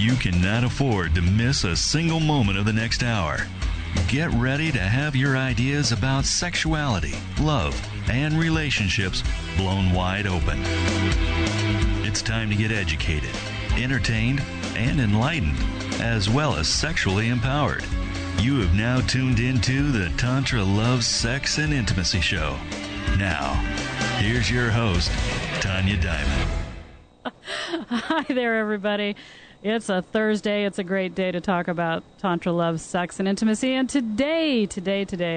You cannot afford to miss a single moment of the next hour. Get ready to have your ideas about sexuality, love, and relationships blown wide open. It's time to get educated, entertained, and enlightened, as well as sexually empowered. You have now tuned into the Tantra Love, Sex, and Intimacy Show. Now, here's your host, Tanya Diamond. Hi there, everybody. It's a Thursday. It's a great day to talk about Tantra, love, sex, and intimacy. And today,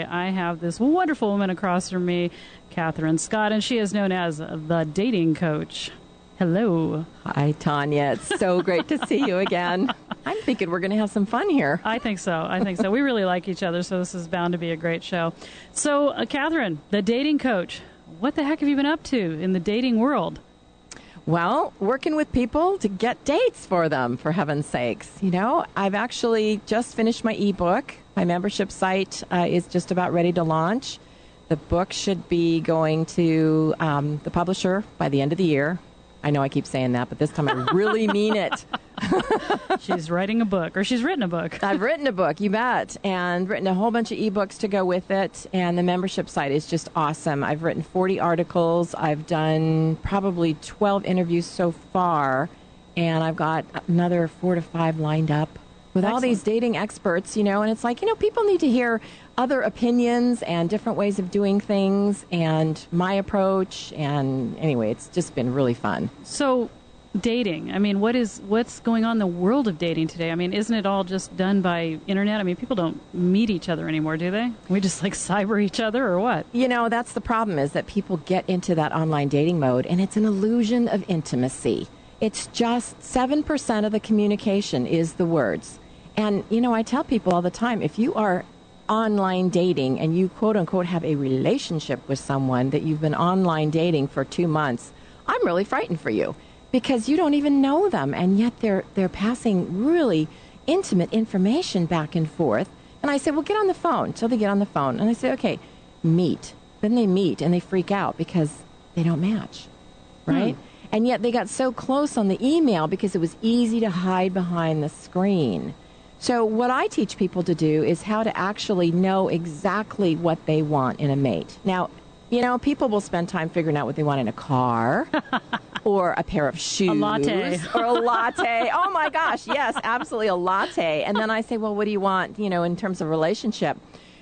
I have this wonderful woman across from me, Katherin Scott, and she is known as the dating coach. Hello. Hi, Tanya. It's so great to see you again. I'm thinking we're going to have some fun here. I think so. We really like each other, so this is bound to be a great show. So, Katherin, the dating coach, what the heck have you been up to in the dating world? Well, working with people to get dates for them, for heaven's sakes. You know, I've actually just finished my ebook. My membership site is just about ready to launch. The book should be going to the publisher by the end of the year. I know I keep saying that, but this time I really mean it. She's writing a book, or she's written a book. I've written a book, you bet, and written a whole bunch of ebooks to go with it, and the membership site is just awesome. I've written 40 articles. I've done probably 12 interviews so far, and I've got another 4 to 5 lined up with all these dating experts, you know, and it's like, you know, people need to hear other opinions and different ways of doing things and my approach, and anyway, it's just been really fun. So, dating, I mean, what's going on in the world of dating today? I mean, isn't it all just done by internet? I mean, people don't meet each other anymore, do they? We just like cyber each other, or what? You know, that's the problem, is that people get into that online dating mode, and it's an illusion of intimacy. It's just 7% of the communication is the words. And, you know, I tell people all the time, if you are online dating and you, quote unquote, have a relationship with someone that you've been online dating for 2 months, I'm really frightened for you, because you don't even know them, and yet they're passing really intimate information back and forth. And I say, well, get on the phone. So they get on the phone, and I say, okay, meet. Then they meet, and they freak out because they don't match, right? And yet they got so close on the email because it was easy to hide behind the screen. So what I teach people to do is how to actually know exactly what they want in a mate. Now, you know, people will spend time figuring out what they want in a car or a pair of shoes. A latte. Or a latte. Oh, my gosh. Yes, absolutely, a latte. And then I say, well, what do you want, you know, in terms of relationship?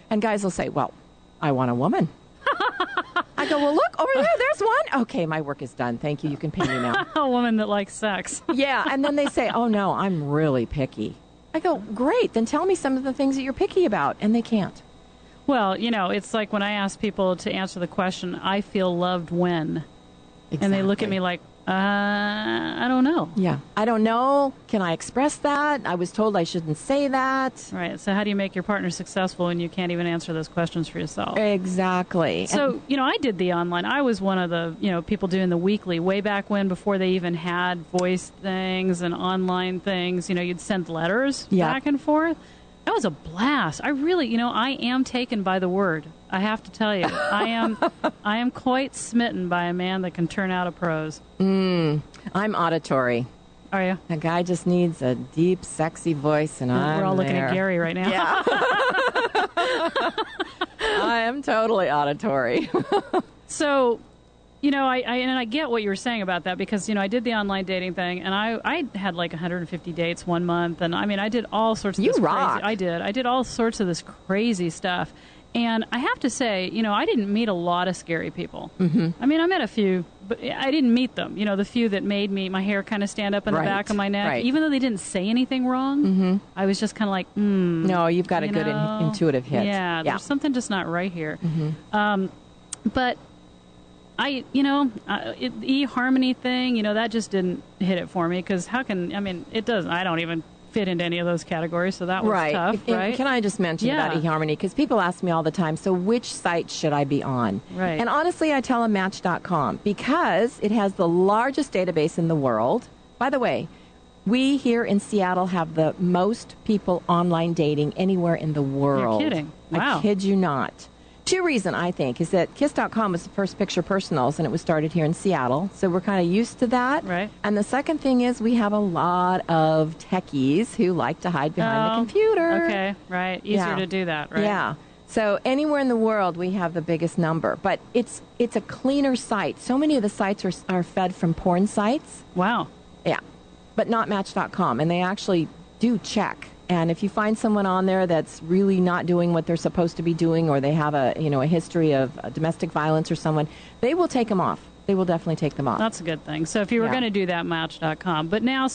And guys will say, well, I want a woman. I go, well, look, over there, there's one. Okay, my work is done. Thank you. You can pay me now. A woman that likes sex. Yeah, and then they say, oh, no, I'm really picky. I go, great, then tell me some of the things that you're picky about. And they can't. Well, you know, it's like when I ask people to answer the question, I feel loved when? Exactly. And they look at me like, I don't know. Yeah. I don't know. Can I express that? I was told I shouldn't say that. Right. So how do you make your partner successful when you can't even answer those questions for yourself? Exactly. So, you know, I did the online. I was one of the, you know, people doing the weekly way back when, before they even had voice things and online things. You know, you'd send letters back and forth. That was a blast. I really, you know, I am taken by the word. I have to tell you, I am quite smitten by a man that can turn out a prose. I'm auditory. Are you? A guy just needs a deep, sexy voice, and we're all looking at Gary right now. Yeah. I am totally auditory. So, you know, I get what you were saying about that, because, you know, I did the online dating thing, and I had like 150 dates 1 month, and I mean, I did all sorts of this rock. crazy. I did all sorts of this crazy stuff. And I have to say, you know, I didn't meet a lot of scary people. Mm-hmm. I mean, I met a few, but I didn't meet them. You know, the few that made my hair kind of stand up in the back of my neck. Even though they didn't say anything wrong, I was just kind of like, No, you've got a good intuitive hit. Yeah, there's something just not right here. But the eHarmony thing, you know, that just didn't hit it for me, because it doesn't, I don't even fit into any of those categories, so that was tough, right? Can I just mention about eHarmony? Because people ask me all the time, so which site should I be on? Right. And honestly, I tell them Match.com, because it has the largest database in the world. By the way, we here in Seattle have the most people online dating anywhere in the world. You're kidding. Wow. I kid you not. Two reasons, I think, is that Kiss.com was the first picture personals, and it was started here in Seattle, so we're kind of used to that. Right. And the second thing is we have a lot of techies who like to hide behind the computer. Okay, right. Easier to do that, right? Yeah. So anywhere in the world, we have the biggest number. But it's a cleaner site. So many of the sites are fed from porn sites. Wow. Yeah. But not Match.com, and they actually do check. And if you find someone on there that's really not doing what they're supposed to be doing, or they have a history of domestic violence or someone, they will take them off. They will definitely take them off. That's a good thing. So if you were going to do that, Match.com. But now,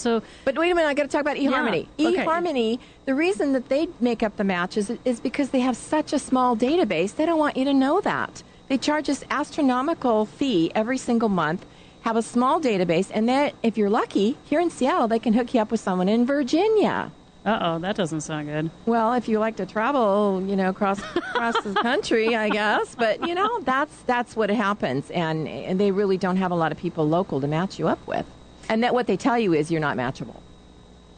But wait a minute, I got to talk about eHarmony. Yeah. Okay. eHarmony, the reason that they make up the matches is because they have such a small database. They don't want you to know that. They charge this astronomical fee every single month, have a small database, and then if you're lucky, here in Seattle, they can hook you up with someone in Virginia. Uh-oh, that doesn't sound good. Well, if you like to travel, across the country, I guess. But, that's what happens. And they really don't have a lot of people local to match you up with. And that what they tell you is you're not matchable.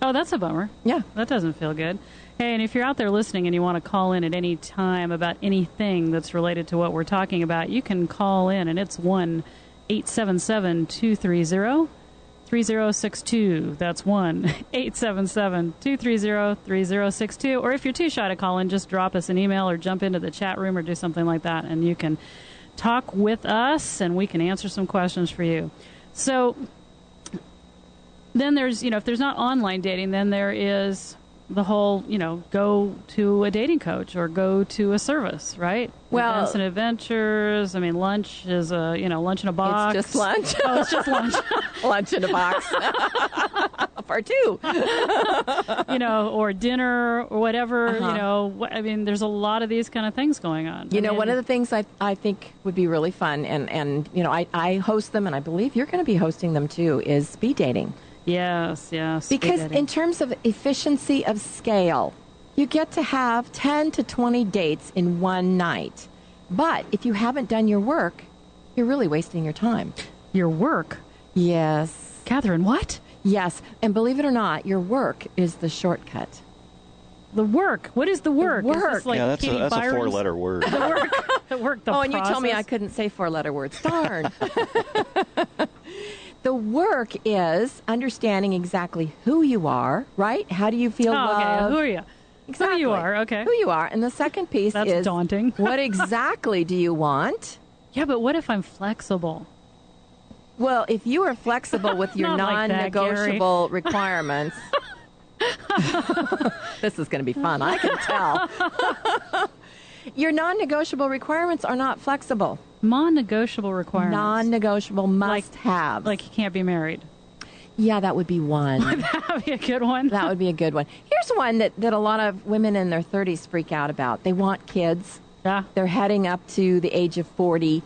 Oh, that's a bummer. Yeah. That doesn't feel good. Hey, and if you're out there listening and you want to call in at any time about anything that's related to what we're talking about, you can call in, and it's 1-877-230-3062. That's 1-877-230-3062. Or if you're too shy to call in, just drop us an email or jump into the chat room or do something like that, and you can talk with us, and we can answer some questions for you. So then there's, if there's not online dating, then there is the whole, go to a dating coach or go to a service, right? Well, Events and Adventures. I mean, lunch is lunch in a box. It's just lunch. Oh, it's just lunch. Lunch in a box. For two. Or dinner or whatever, I mean, there's a lot of these kind of things going on. One of the things I think would be really fun, and I host them, and I believe you're going to be hosting them too, is speed dating. Yes. Because in terms of efficiency of scale, you get to have 10 to 20 dates in one night. But if you haven't done your work, you're really wasting your time. Your work? Yes. Katherin, what? Yes. And believe it or not, your work is the shortcut. The work? What is the work? The work. Is this like that's a four-letter word. The work. The work. The and process. you told me I couldn't say four-letter words. Darn. The work is understanding exactly who you are, right? How do you feel loved? Okay. Who are you? Exactly. Who you are, okay. Who you are. And the second piece That's is daunting. What exactly do you want? Yeah, but what if I'm flexible? Well, if you are flexible with your non-negotiable requirements, this is going to be fun, I can tell. Your non-negotiable requirements are not flexible. Non-negotiable requirements. Non-negotiable must-have. Like you can't be married. Yeah, that would be one. That would be a good one. That would be a good one. Here's one that a lot of women in their 30s freak out about. They want kids. Yeah. They're heading up to the age of 40,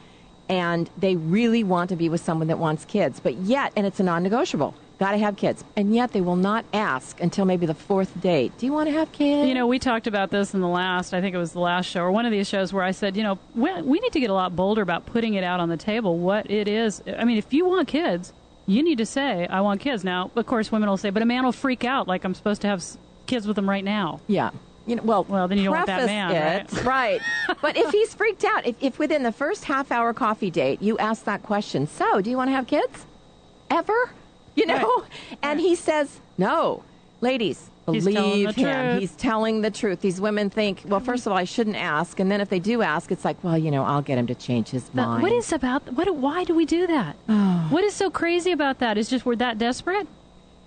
and they really want to be with someone that wants kids. But yet, and it's a non-negotiable, got to have kids. And yet they will not ask until maybe the fourth date, do you want to have kids? We talked about this in I think it was the last show, or one of these shows where I said, we need to get a lot bolder about putting it out on the table, what it is. I mean, if you want kids, you need to say, I want kids. Now, of course, women will say, but a man will freak out like I'm supposed to have kids with him right now. Yeah. Well, then you don't want that man, right? But if he's freaked out, if within the first half-hour coffee date you ask that question, so do you want to have kids? Ever? Right. And he says, no. Ladies, believe him. He's telling the truth. These women think, well, first of all, I shouldn't ask. And then if they do ask, it's like, well, I'll get him to change his mind. Why do we do that? What is so crazy about that? Is just we're that desperate?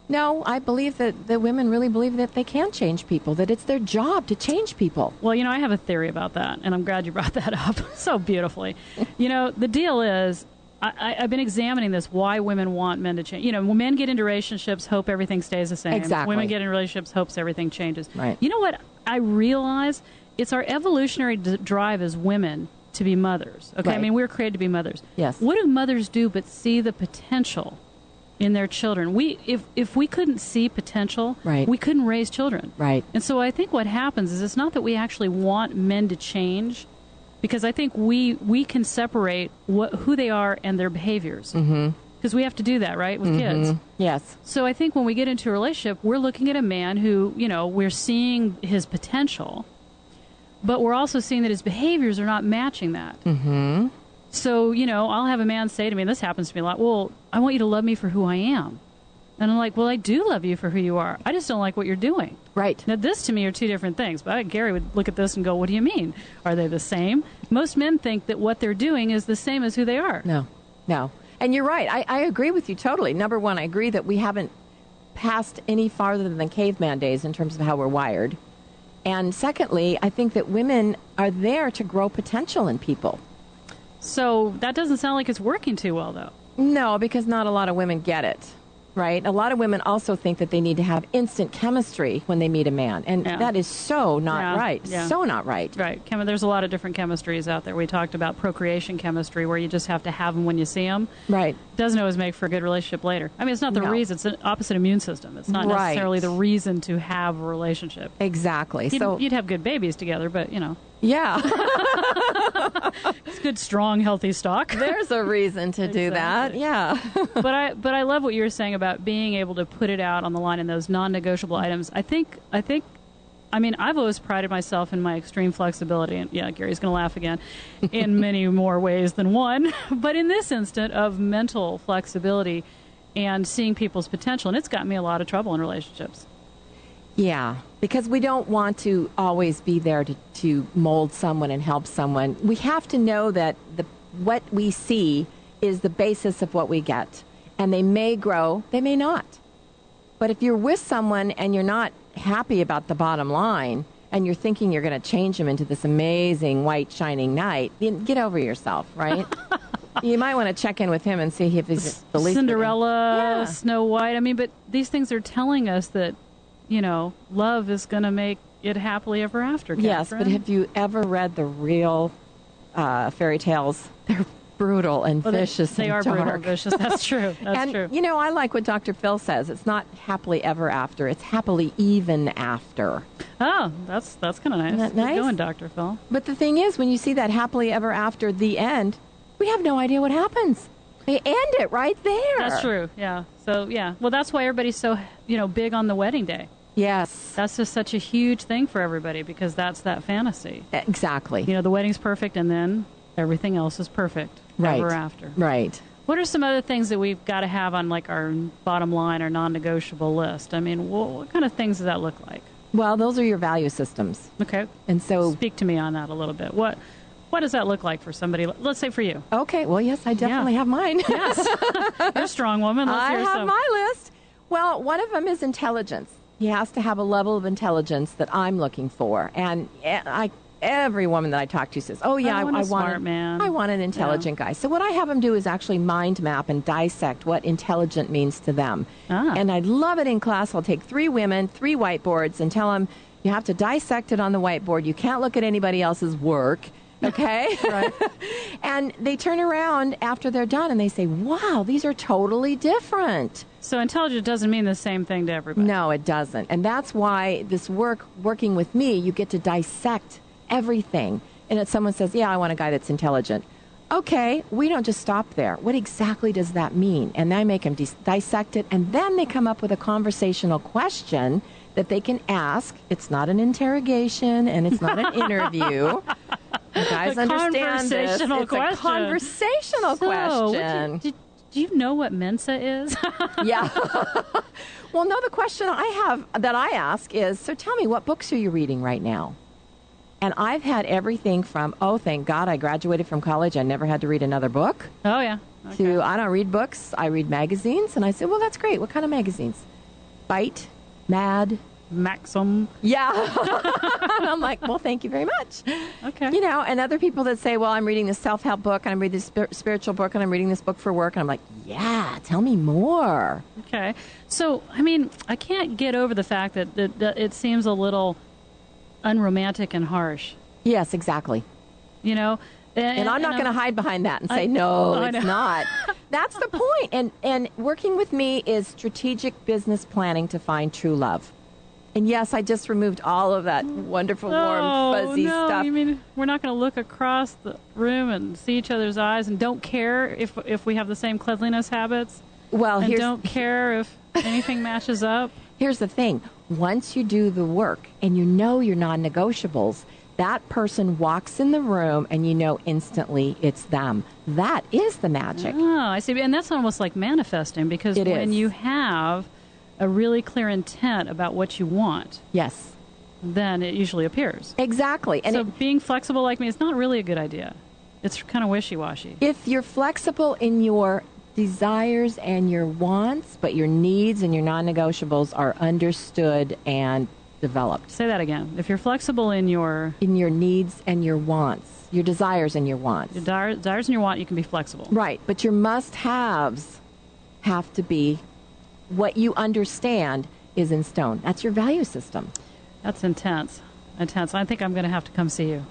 No, I believe that the women really believe that they can change people, that it's their job to change people. Well, I have a theory about that, and I'm glad you brought that up so beautifully. The deal is, I've been examining this, why women want men to change. When men get into relationships, hope everything stays the same. Exactly. Women get in relationships, hopes everything changes. Right. You know what I realize? It's our evolutionary drive as women to be mothers. Okay, right. I mean, we're created to be mothers. Yes. What do mothers do but see the potential in their children? If we couldn't see potential, right, we couldn't raise children. Right. And so I think what happens is it's not that we actually want men to change, because I think we can separate who they are and their behaviors. Mm-hmm. Because we have to do that, right, with kids. Yes. So I think when we get into a relationship, we're looking at a man who, we're seeing his potential. but we're also seeing that his behaviors are not matching that. Mm-hmm. So, I'll have a man say to me, and this happens to me a lot, well, I want you to love me for who I am. And I'm like, well, I do love you for who you are. I just don't like what you're doing. Right. Now, this to me are two different things. But Gary would look at this and go, what do you mean? Are they the same? Most men think that what they're doing is the same as who they are. No. And you're right. I agree with you totally. Number one, I agree that we haven't passed any farther than caveman days in terms of how we're wired. And secondly, I think that women are there to grow potential in people. So that doesn't sound like it's working too well, though. No, because not a lot of women get it, right? A lot of women also think that they need to have instant chemistry when they meet a man. And that is so not right. Yeah. So not right. Right. There's a lot of different chemistries out there. We talked about procreation chemistry, where you just have to have them when you see them. Right. Doesn't always make for a good relationship later. I mean, it's not the reason. It's an opposite immune system. It's not necessarily the reason to have a relationship. Exactly. You'd have good babies together, but, Yeah. It's good, strong, healthy stock. There's a reason to do that. Yeah. But I love what you were saying about being able to put it out on the line in those non-negotiable items. I mean, I've always prided myself in my extreme flexibility, and Gary's going to laugh again, in many more ways than one. But in this instant of mental flexibility and seeing people's potential, and it's gotten me a lot of trouble in relationships. Yeah, because we don't want to always be there to mold someone and help someone. We have to know that what we see is the basis of what we get. And they may grow, they may not. But if you're with someone and you're not happy about the bottom line and you're thinking you're going to change them into this amazing white shining knight, get over yourself, right? You might want to check in with him and see if he's Cinderella, Snow White. I mean, but these things are telling us that love is going to make it happily ever after, Catherine. Yes, but have you ever read the real fairy tales? They're brutal and vicious they are dark. Brutal and vicious. That's true. That's true. I like what Dr. Phil says. It's not happily ever after. It's happily even after. Oh, that's kind of nice. Isn't that nice? Good going, Dr. Phil. But the thing is, when you see that happily ever after the end, we have no idea what happens. They end it right there. That's true. Yeah. So, well, that's why everybody's so, big on the wedding day. Yes. That's just such a huge thing for everybody because that's that fantasy. Exactly. The wedding's perfect and then everything else is perfect ever after. Right. What are some other things that we've got to have on like our bottom line or non-negotiable list? I mean, what kind of things does that look like? Well, those are your value systems. Okay. And so speak to me on that a little bit. What does that look like for somebody? Let's say for you. Okay. Well, yes, I definitely have mine. Yes. You're a strong woman. Let's hear I have my list. Well, one of them is intelligence. He has to have a level of intelligence that I'm looking for. And every woman that I talk to says, oh, yeah, I want an intelligent guy. So what I have them do is actually mind map and dissect what intelligent means to them. And I love it in class. I'll take 3 women, 3 whiteboards, and tell them you have to dissect it on the whiteboard. You can't look at anybody else's work. Okay? Right. And they turn around after they're done and they say, wow, these are totally different. So intelligent doesn't mean the same thing to everybody. No, it doesn't. And that's why this working with me, you get to dissect everything. And if someone says, yeah, I want a guy that's intelligent. Okay, we don't just stop there. What exactly does that mean? And I make them dissect it, and then they come up with a conversational question that they can ask. It's not an interrogation, and it's not an interview. You guys understand this. It's a conversational question. Do you know what Mensa is? Yeah. Well, no, the question I ask is, so tell me, what books are you reading right now? And I've had everything from, oh, thank God I graduated from college. I never had to read another book. Oh, yeah. Okay. To, I don't read books. I read magazines. And I said, well, that's great. What kind of magazines? Bite, Mad, Maxim. Yeah. And I'm like, well, thank you very much. Okay. And other people that say, well, I'm reading this self-help book, and I'm reading this spiritual book, and I'm reading this book for work. And I'm like, yeah, tell me more. Okay. So, I mean, I can't get over the fact that it seems a little unromantic and harsh. Yes, exactly. And I'm not going to hide behind that and say, no, it's not. That's the point. And working with me is strategic business planning to find true love. And yes, I just removed all of that wonderful, warm, fuzzy stuff. You mean we're not going to look across the room and see each other's eyes and don't care if we have the same cleanliness habits? Well, and don't care if anything matches up? Here's the thing. Once you do the work and you know your non-negotiables, That person walks in the room and you know instantly it's them. That is the magic. Oh, I see. And that's almost like manifesting, because when you have a really clear intent about what you want, yes, then it usually appears. Exactly. And so being flexible like me is not really a good idea. It's kind of wishy-washy. If you're flexible in your desires and your wants, but your needs and your non-negotiables are understood and developed. Say that again. If you're flexible in your needs and your wants, your desires and your wants. Your desires and your want, you can be flexible. Right, but your must-haves have to be what you understand is in stone. That's your value system. That's intense. Intense. I think I'm going to have to come see you.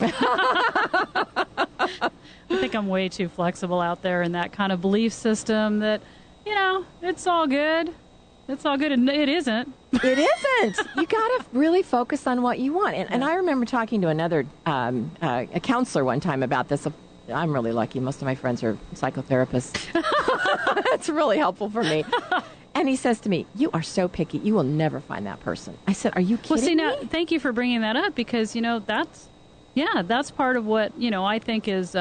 I think I'm way too flexible out there in that kind of belief system that, it's all good. It's all good, and it isn't. It isn't. You got to really focus on what you want. And I remember talking to another a counselor one time about this. I'm really lucky. Most of my friends are psychotherapists. It's really helpful for me. And he says to me, "You are so picky. You will never find that person." I said, "Are you kidding me?" Well, see, now, thank you for bringing that up, because, that's part of what, I think is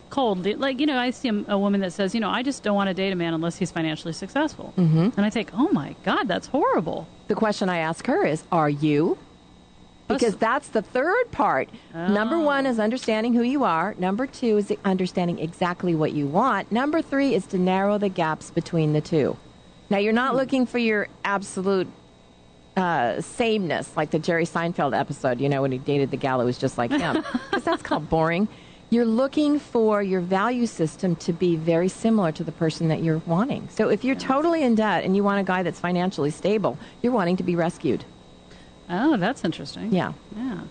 cold. Like, I see a woman that says, I just don't want to date a man unless he's financially successful. Mm-hmm. And I think, oh, my God, that's horrible. The question I ask her is, are you? Because that's the third part. Oh. Number one is understanding who you are. Number two is understanding exactly what you want. Number three is to narrow the gaps between the two. Now, you're not looking for your absolute sameness, like the Jerry Seinfeld episode, when he dated the gal who was just like him, because that's called boring. You're looking for your value system to be very similar to the person that you're wanting. So if you're totally in debt and you want a guy that's financially stable, you're wanting to be rescued. Oh, that's interesting. Yeah.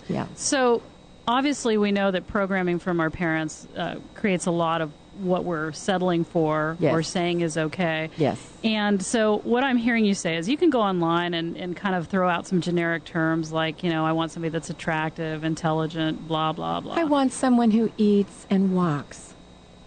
Yeah. So obviously we know that programming from our parents creates a lot of what we're settling for or saying is okay. Yes. And so what I'm hearing you say is you can go online and kind of throw out some generic terms like, I want somebody that's attractive, intelligent, blah, blah, blah. I want someone who eats and walks.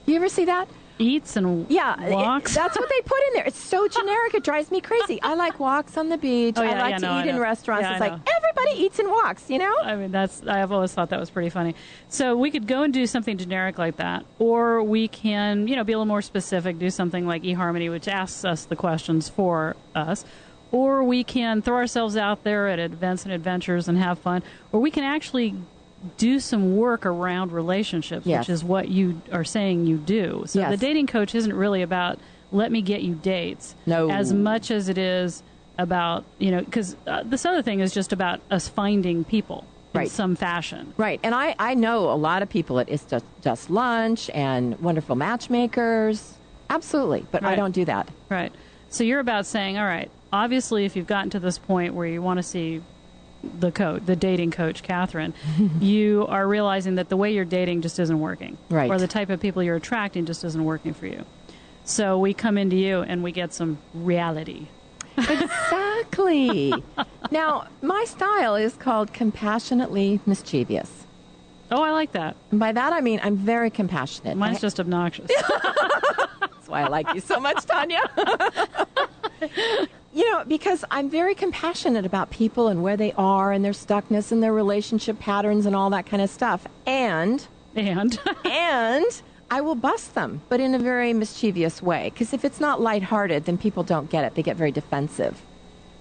You ever see that? Eats and walks? That's what they put in there. It's so generic. It drives me crazy. I like walks on the beach. I like to eat in restaurants. It's like everybody eats and walks, I mean, I've always thought that was pretty funny. So we could go and do something generic like that. Or we can, be a little more specific, do something like eHarmony, which asks us the questions for us. Or we can throw ourselves out there at events and adventures and have fun. Or we can actually do some work around relationships, which is what you are saying you do. So the dating coach isn't really about let me get you dates as much as it is about, because this other thing is just about us finding people in some fashion. Right. And I know a lot of people at It's Just Lunch and wonderful matchmakers. Absolutely. But I don't do that. Right. So you're about saying, all right, obviously if you've gotten to this point where you want to see the dating coach, Katherin, you are realizing that the way you're dating just isn't working. Right. Or the type of people you're attracting just isn't working for you. So we come into you and we get some reality. Exactly. Now, my style is called compassionately mischievous. Oh, I like that. And by that I mean I'm very compassionate. Mine's just obnoxious. That's why I like you so much, Tanya. Because I'm very compassionate about people and where they are and their stuckness and their relationship patterns and all that kind of stuff. And I will bust them, but in a very mischievous way. Because if it's not lighthearted, then people don't get it. They get very defensive.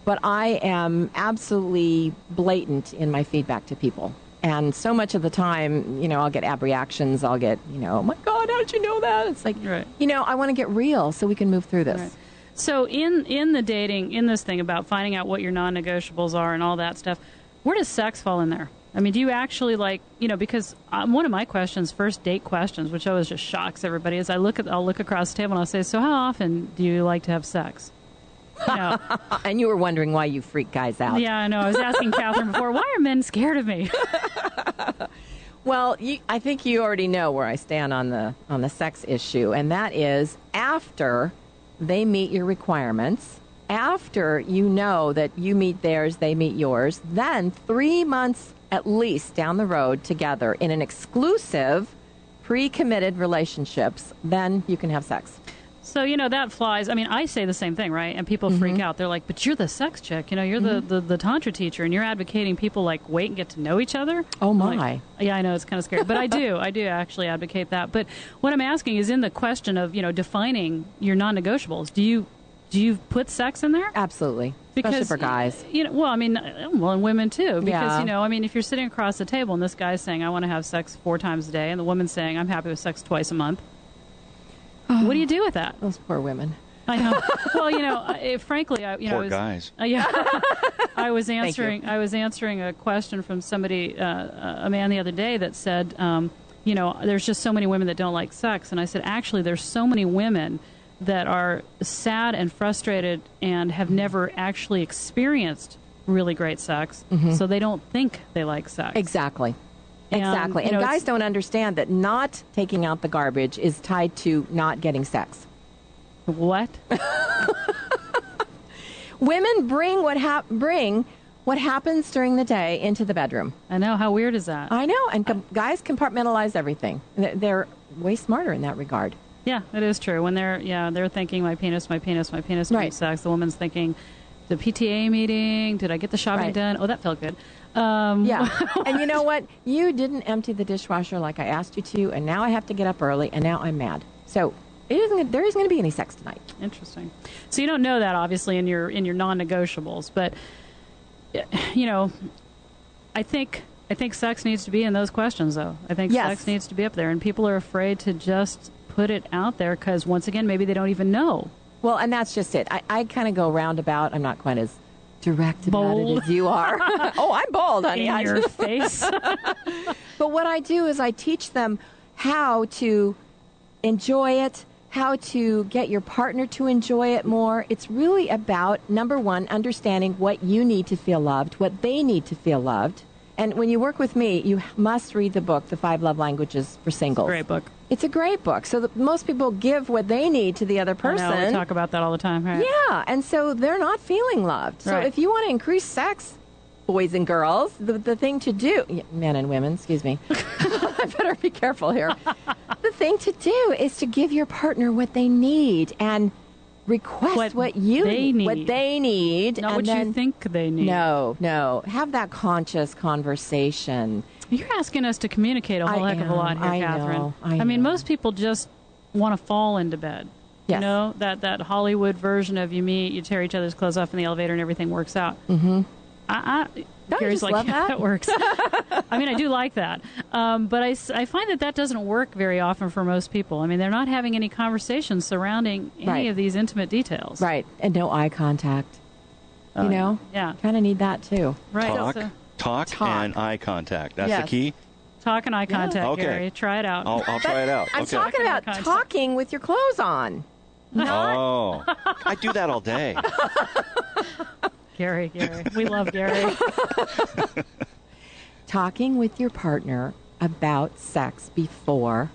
But I am absolutely blatant in my feedback to people. And so much of the time, I'll get ab reactions. I'll get, oh my God, how did you know that? It's like, I want to get real so we can move through this. Right. So in the dating, in this thing about finding out what your non-negotiables are and all that stuff, where does sex fall in there? I mean, do you actually because one of my questions, first date questions, which always just shocks everybody, is I'll look across the table and I'll say, so how often do you like to have sex? And you were wondering why you freak guys out. Yeah, I know. I was asking Katherin before, why are men scared of me? Well, I think you already know where I stand on the sex issue, and that is after they meet your requirements, after you know that you meet theirs, they meet yours, then 3 months at least down the road together in an exclusive, pre-committed relationships, then you can have sex. So, that flies. I mean, I say the same thing, right? And people freak out. They're like, but you're the sex chick. You're the Tantra teacher, and you're advocating people, wait and get to know each other. Oh, my. Yeah, I know. It's kind of scary. But I do actually advocate that. But what I'm asking is in the question of, defining your non-negotiables. Do you put sex in there? Absolutely. Because, especially for guys. And women, too. Because, Yeah. if you're sitting across the table and this guy's saying, I want to have sex 4 times a day, and the woman's saying, I'm happy with sex twice a month. What do you do with that? Those poor women. I know. Well, frankly, poor guys. Yeah, I was answering a question from somebody, a man the other day that said, there's just so many women that don't like sex, and I said, actually, there's so many women that are sad and frustrated and have never actually experienced really great sex, so they don't think they like sex. Exactly. Exactly. And guys don't understand that not taking out the garbage is tied to not getting sex. What? Women bring what happens during the day into the bedroom. I know. How weird is that? I know. And guys compartmentalize everything. They're way smarter in that regard. Yeah, it is true. When they're thinking my penis Right. during sex. The woman's thinking the PTA meeting. Did I get the shopping done? Oh, that felt good. Yeah. And you know what? You didn't empty the dishwasher like I asked you to, and now I have to get up early, and now I'm mad. So there isn't going to be any sex tonight. Interesting. So you don't know that, obviously, in your non-negotiables. But, I think sex needs to be in those questions, though. I think sex needs to be up there. And people are afraid to just put it out there because, once again, maybe they don't even know. Well, and that's just it. I kind of go roundabout. I'm not quite as direct about it as you are. Oh, I'm bold, honey. In your face. But what I do is I teach them how to enjoy it, how to get your partner to enjoy it more. It's really about, number one, understanding what you need to feel loved, what they need to feel loved. And when you work with me, you must read the book, The 5 Love Languages for Singles. Great book. It's a great book. So most people give what they need to the other person. I know, we talk about that all the time, right? Yeah, and so they're not feeling loved. So if you want to increase sex, boys and girls, the thing to do, men and women, excuse me, I better be careful here. The thing to do is to give your partner what they need and request what they need. Not what you think they need. No. Have that conscious conversation. You're asking us to communicate a whole heck of a lot here, Katherin. I mean, know. most people just want to fall into bed. Yes. You know, that Hollywood version of you meet, you tear each other's clothes off in the elevator and everything works out. Mm-hmm. Don't Gary's you just like, love that? That works. I mean, I do like that. But I find that doesn't work very often for most people. I mean, they're not having any conversations surrounding any of these intimate details. Right. And no eye contact. You know? Yeah. Kind of need that, too. Right. Talk and eye contact. That's the key? Talk and eye contact, Okay. Gary. Try it out. I'll try it out. I'm talking about talking with your clothes on. Oh, I do that all day. Gary. We love Gary. Talking with your partner about sex before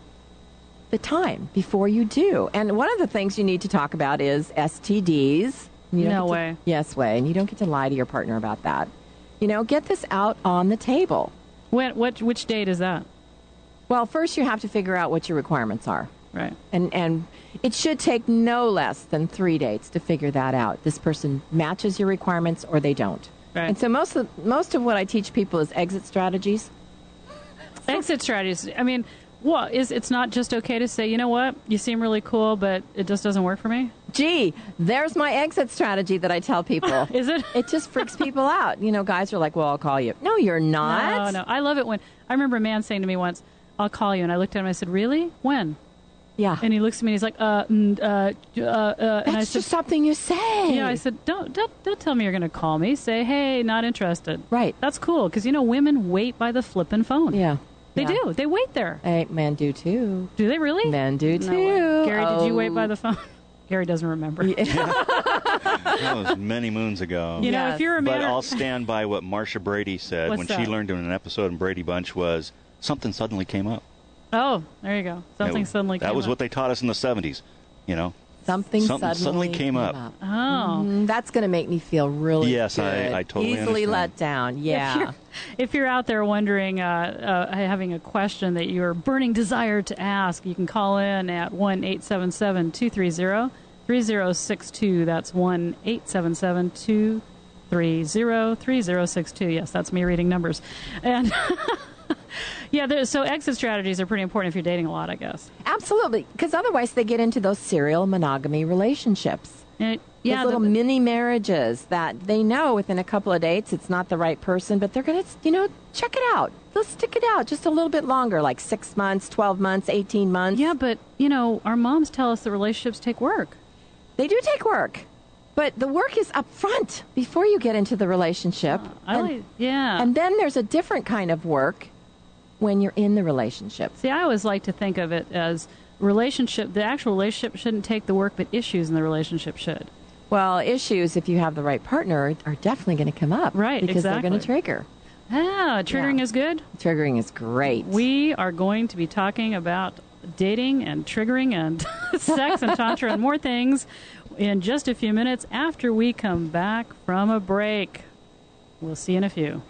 you do. And one of the things you need to talk about is STDs. No way. Yes way. And you don't get to lie to your partner about that. You know, get this out on the table. Which date is that? Well, first you have to figure out what your requirements are. Right. And it should take no less than 3 dates to figure that out. This person matches your requirements or they don't. Right. And so most of what I teach people is exit strategies. Exit strategies. I mean, it's not just okay to say, you know what, you seem really cool, but it just doesn't work for me? Gee, there's my exit strategy that I tell people. Is it? It just freaks people out. You know, guys are like, well, I'll call you. No, you're not. No. I love it when, I remember a man saying to me once, I'll call you. And I looked at him and I said, really? When? Yeah. And he looks at me and he's like, and I said, just something you say. Yeah, I said, don't tell me you're going to call me. Say, hey, not interested. Right. That's cool, because, women wait by the flippin' phone. Yeah. They do. They wait there. Hey, men do too. Do they really? Men do too. No way. Gary, did you wait by the phone? Gary doesn't remember. That was many moons ago. You know, if you're a man... But I'll stand by what Marsha Brady said when she learned in an episode in Brady Bunch was something suddenly came up. Oh, there you go. Something suddenly came up. That was what they taught us in the 70s, you know. Something suddenly came up. Oh. That's going to make me feel really Yes, good. I totally Easily understand. let down. Yeah. If you're out there wondering, having a question that you're burning desire to ask, you can call in at 1-877-230-3062. That's 1-877-230-3062. Yes, that's me reading numbers. And so exit strategies are pretty important if you're dating a lot, I guess. Absolutely, because otherwise they get into those serial monogamy relationships. Those little mini marriages that they know within a couple of dates it's not the right person, but they're going to, check it out. They'll stick it out just a little bit longer, like 6 months, 12 months, 18 months. Yeah, but, our moms tell us that relationships take work. They do take work. But the work is up front before you get into the relationship. And then there's a different kind of work when you're in the relationship. See, I always like to think of it as the actual relationship shouldn't take the work, but issues in the relationship should. Well, issues, if you have the right partner, are definitely going to come up. Right, because they're going to trigger. Triggering is good? Triggering is great. We are going to be talking about dating and triggering and sex and Tantra and more things in just a few minutes after we come back from a break. We'll see you in a few.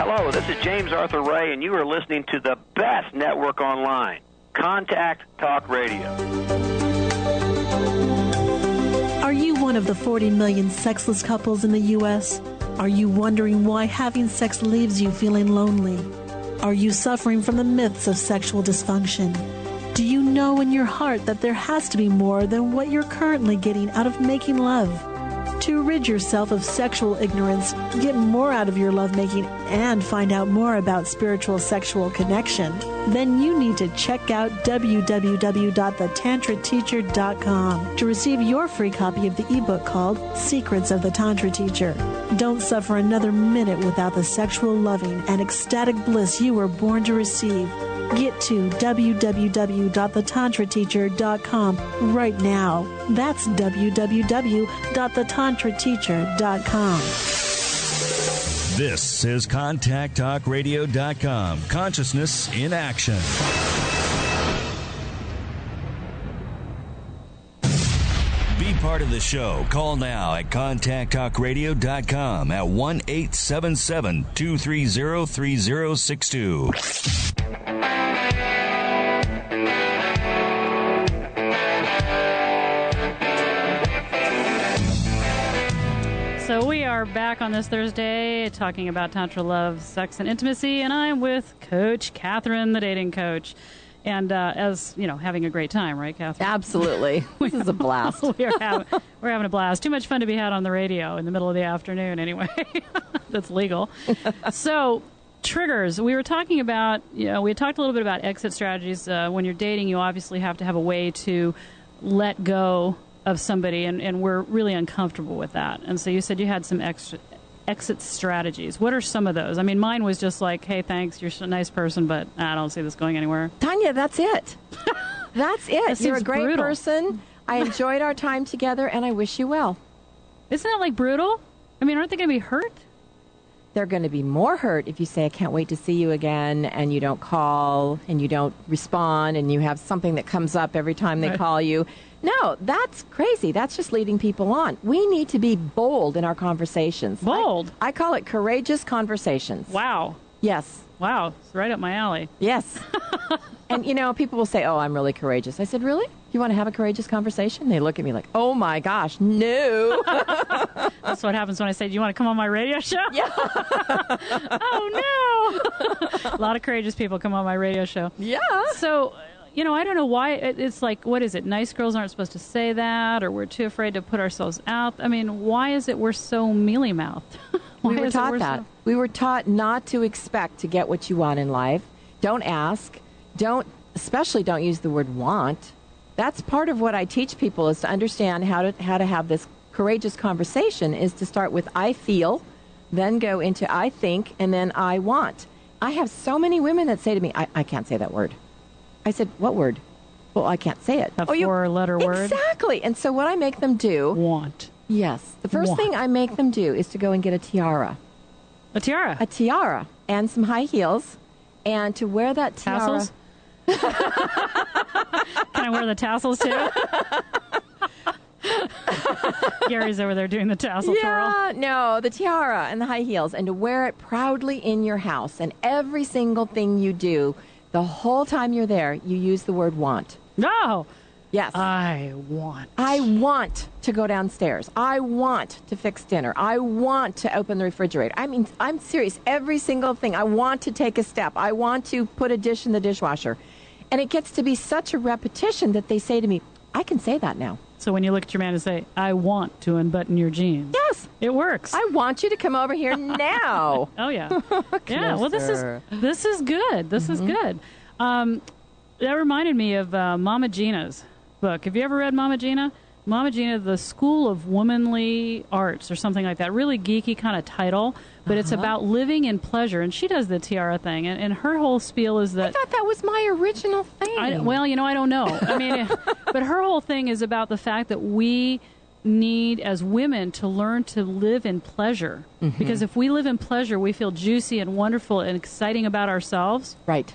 Hello, this is James Arthur Ray, and you are listening to the best network online, Contact Talk Radio. Are you one of the 40 million sexless couples in the U.S.? Are you wondering why having sex leaves you feeling lonely? Are you suffering from the myths of sexual dysfunction? Do you know in your heart that there has to be more than what you're currently getting out of making love? To rid yourself of sexual ignorance, get more out of your lovemaking, and find out more about spiritual sexual connection, then you need to check out www.thetantrateacher.com to receive your free copy of the ebook called Secrets of the Tantra Teacher. Don't suffer another minute without the sexual loving and ecstatic bliss you were born to receive. Get to www.thetantrateacher.com right now. That's www.thetantrateacher.com. This is ContactTalkRadio.com. Consciousness in action. Be part of the show. Call now at ContactTalkRadio.com at 1-877-230-3062. So we are back on this Thursday talking about Tantra love, sex, and intimacy, and I'm with Coach Katherin, the dating coach. And as you know, having a great time, right, Katherin? Absolutely. This is a blast. we're having a blast. Too much fun to be had on the radio in the middle of the afternoon anyway. That's legal. So triggers. We were talking about, we had talked a little bit about exit strategies. When you're dating, you obviously have to have a way to let go of somebody, and we're really uncomfortable with that. And so you said you had some exit strategies. What are some of those? I mean, mine was just like, hey, thanks, you're a nice person, but I don't see this going anywhere. Tanya, that's it. That's it. You're a great brutal. person. I enjoyed our time together, and I wish you well. Isn't that like brutal? I mean, aren't they going to be hurt? They're going to be more hurt if you say, I can't wait to see you again, and you don't call, and you don't respond, and you have something that comes up every time they call you. No, that's crazy. That's just leading people on. We need to be bold in our conversations. Bold? I call it courageous conversations. Wow. Yes. Wow. It's right up my alley. Yes. And, people will say, oh, I'm really courageous. I said, really? You want to have a courageous conversation? They look at me like, oh, my gosh, no. That's what happens when I say, do you want to come on my radio show? Yeah. Oh, no. A lot of courageous people come on my radio show. Yeah. So, I don't know why. It's like, what is it? Nice girls aren't supposed to say that, or we're too afraid to put ourselves out. I mean, why is it we're so mealy-mouthed? We were taught that. We were taught not to expect to get what you want in life. Don't ask. Especially don't use the word want. That's part of what I teach people, is to understand how to have this courageous conversation, is to start with I feel, then go into I think, and then I want. I have so many women that say to me, I can't say that word. I said, what word? Well, I can't say it. A four-letter word? Exactly. And so what I make them do... Want. Yes. The first thing I make them do is to go and get a tiara. A tiara? A tiara. And some high heels. And to wear that tiara... Tassels? Can I wear the tassels, too? Gary's over there doing the tassel twirl. No, the tiara and the high heels, and to wear it proudly in your house. And every single thing you do, the whole time you're there, you use the word want. No. Yes. I want to go downstairs. I want to fix dinner. I want to open the refrigerator. I mean, I'm serious. Every single thing. I want to take a step. I want to put a dish in the dishwasher. And it gets to be such a repetition that they say to me, I can say that now. So when you look at your man and say, I want to unbutton your jeans. Yes. It works. I want you to come over here now. Oh, yeah. Yeah, well, this is good. This is good. That reminded me of Mama Gina's book. Have you ever read Mama Gina? Mama Gina, The School of Womanly Arts or something like that. Really geeky kind of title, but it's about living in pleasure. And she does the tiara thing. And her whole spiel is that... I thought that was my original thing. I don't know. I mean, but her whole thing is about the fact that we need, as women, to learn to live in pleasure. Because if we live in pleasure, we feel juicy and wonderful and exciting about ourselves. Right.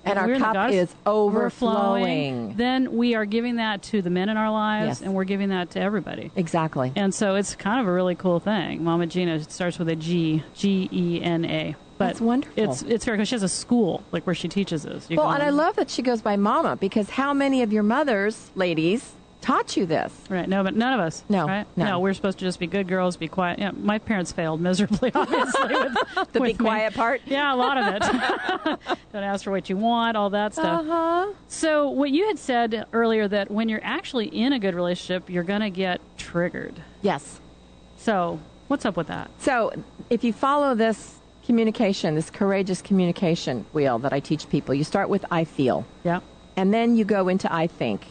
And our cup is overflowing. Then we are giving that to the men in our lives, and we're giving that to everybody. Exactly. And so it's kind of a really cool thing. Mama Gina starts with a G, G-E-N-A. But that's wonderful. It's fair because she has a school like where she teaches this. And I love that she goes by Mama, because how many of your mothers, ladies, taught you this? Right. No, but none of us. No. Right? None. No, we're supposed to just be good girls, be quiet. Yeah, my parents failed miserably, obviously. with be quiet part? Yeah, a lot of it. Don't ask for what you want, all that stuff. So what you had said earlier, that when you're actually in a good relationship, you're going to get triggered. Yes. So what's up with that? So if you follow this communication, this courageous communication wheel that I teach people, you start with I feel. Yeah. And then you go into I think.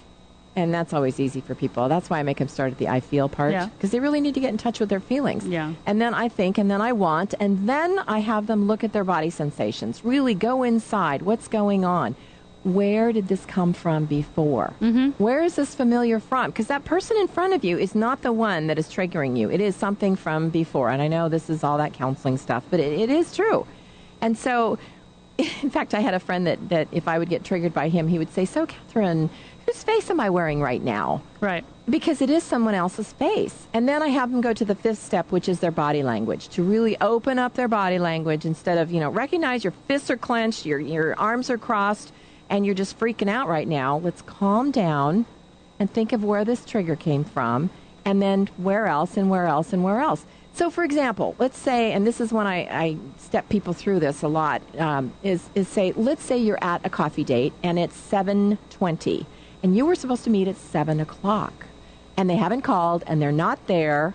And that's always easy for people. That's why I make them start at the I feel part, because they really need to get in touch with their feelings. Yeah. And then I think, and then I want, and then I have them look at their body sensations. Really go inside. What's going on? Where did this come from before? Where is this familiar from? Because that person in front of you is not the one that is triggering you. It is something from before. And I know this is all that counseling stuff, but it is true. And so, in fact, I had a friend that if I would get triggered by him, he would say, so, Catherine, whose face am I wearing right now? Right. Because it is someone else's face. And then I have them go to the fifth step, which is their body language, to really open up their body language instead of, recognize your fists are clenched, your arms are crossed, and you're just freaking out right now. Let's calm down and think of where this trigger came from, and then where else and where else and where else. So, for example, let's say, and this is when I step people through this a lot, let's say you're at a coffee date, and it's 7:20. And you were supposed to meet at 7 o'clock. And they haven't called, and they're not there.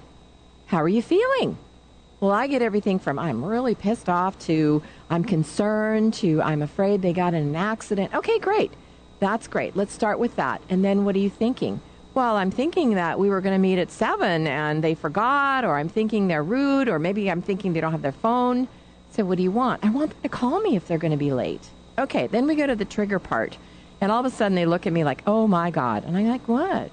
How are you feeling? Well, I get everything from I'm really pissed off to I'm concerned to I'm afraid they got in an accident. Okay, great. That's great. Let's start with that. And then what are you thinking? Well, I'm thinking that we were going to meet at 7 and they forgot, or I'm thinking they're rude, or maybe I'm thinking they don't have their phone. So what do you want? I want them to call me if they're going to be late. Okay, then we go to the trigger part. And all of a sudden they look at me like, oh, my God. And I'm like, what?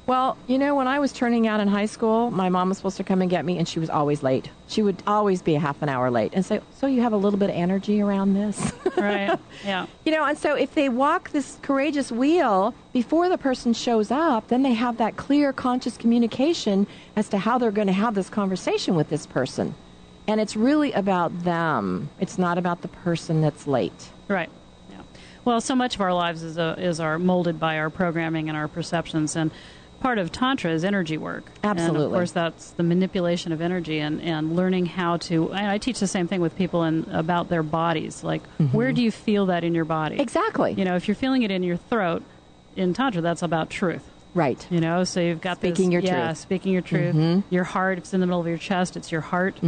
Well, when I was turning out in high school, my mom was supposed to come and get me, and she was always late. She would always be a half an hour late. And say, so you have a little bit of energy around this? Right, yeah. And so if they walk this courageous wheel before the person shows up, then they have that clear, conscious communication as to how they're going to have this conversation with this person. And it's really about them. It's not about the person that's late. Right. Well, so much of our lives is molded by our programming and our perceptions, and part of Tantra is energy work. Absolutely. And of course, that's the manipulation of energy and learning how to. I teach the same thing with people about their bodies. Like, where do you feel that in your body? Exactly. If you're feeling it in your throat, in Tantra, that's about truth. Right. So you've got speaking your truth. Yeah, speaking your truth. Your heart, if it's in the middle of your chest, it's your heart.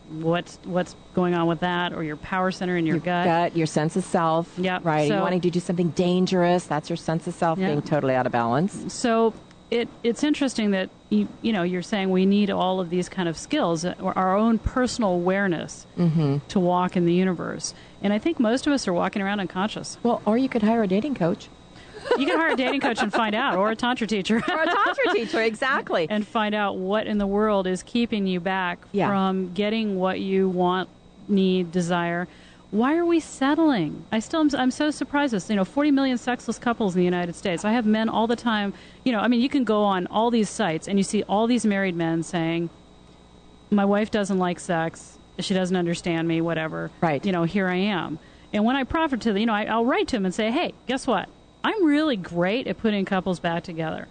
What's going on with that, or your power center in your gut, your sense of self. Yeah, right. So, wanting to do something dangerous, that's your sense of self being totally out of balance. So it's interesting that you're saying we need all of these kind of skills, or our own personal awareness to walk in the universe. And I think most of us are walking around unconscious. Well, or you could hire a dating coach. You can hire a dating coach and find out, or a Tantra teacher. Or a Tantra teacher, exactly. And find out what in the world is keeping you back from getting what you want, need, desire. Why are we settling? I'm so surprised. 40 million sexless couples in the United States. I have men all the time. You can go on all these sites and you see all these married men saying, my wife doesn't like sex. She doesn't understand me, whatever. Right. Here I am. And when I proffer to them, I'll write to them and say, hey, guess what? I'm really great at putting couples back together.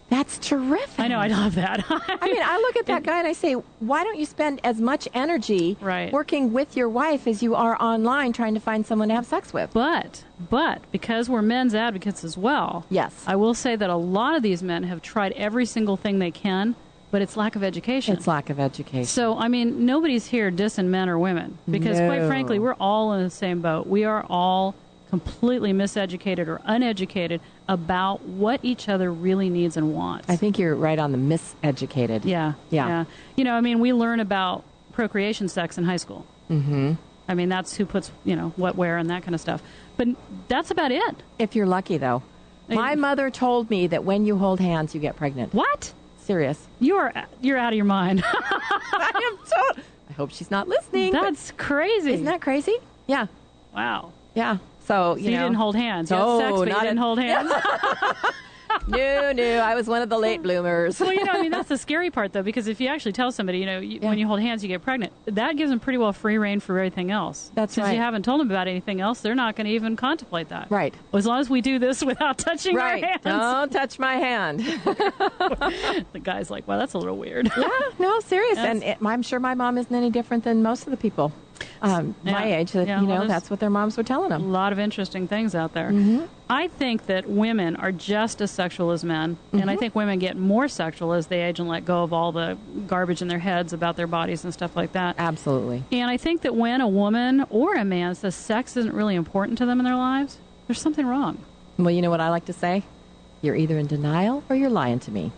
That's terrific. I know, I love that. I look at that guy and I say, why don't you spend as much energy working with your wife as you are online trying to find someone to have sex with? But because we're men's advocates as well, yes, I will say that a lot of these men have tried every single thing they can, but it's lack of education. It's lack of education. So, nobody's here dissing men or women, because quite frankly, we're all in the same boat. We are all completely miseducated or uneducated about what each other really needs and wants. I think you're right on the miseducated. Yeah. We learn about procreation sex in high school. Mm-hmm. That's who puts, what, where, and that kind of stuff. But that's about it. If you're lucky, though. My mother told me that when you hold hands, you get pregnant. What? Serious. You're out of your mind. I hope she's not listening. That's crazy. Isn't that crazy? Yeah. Wow. Yeah. So, you didn't hold hands. You had sex, but you didn't hold hands? No, I was one of the late bloomers. Well, that's the scary part, though, because if you actually tell somebody, when you hold hands, you get pregnant, that gives them pretty well free reign for everything else. That's right. Since you haven't told them about anything else, they're not going to even contemplate that. Right. Well, as long as we do this without touching our hands. Don't touch my hand. The guy's like, well, that's a little weird. Yeah, no, serious. And I'm sure my mom isn't any different than most of the people my age. That's what their moms were telling them. A lot of interesting things out there. Mm-hmm. I think that women are just as sexual as men, and I think women get more sexual as they age and let go of all the garbage in their heads about their bodies and stuff like that. Absolutely. And I think that when a woman or a man says sex isn't really important to them in their lives, there's something wrong. Well, you know what I like to say? You're either in denial or you're lying to me.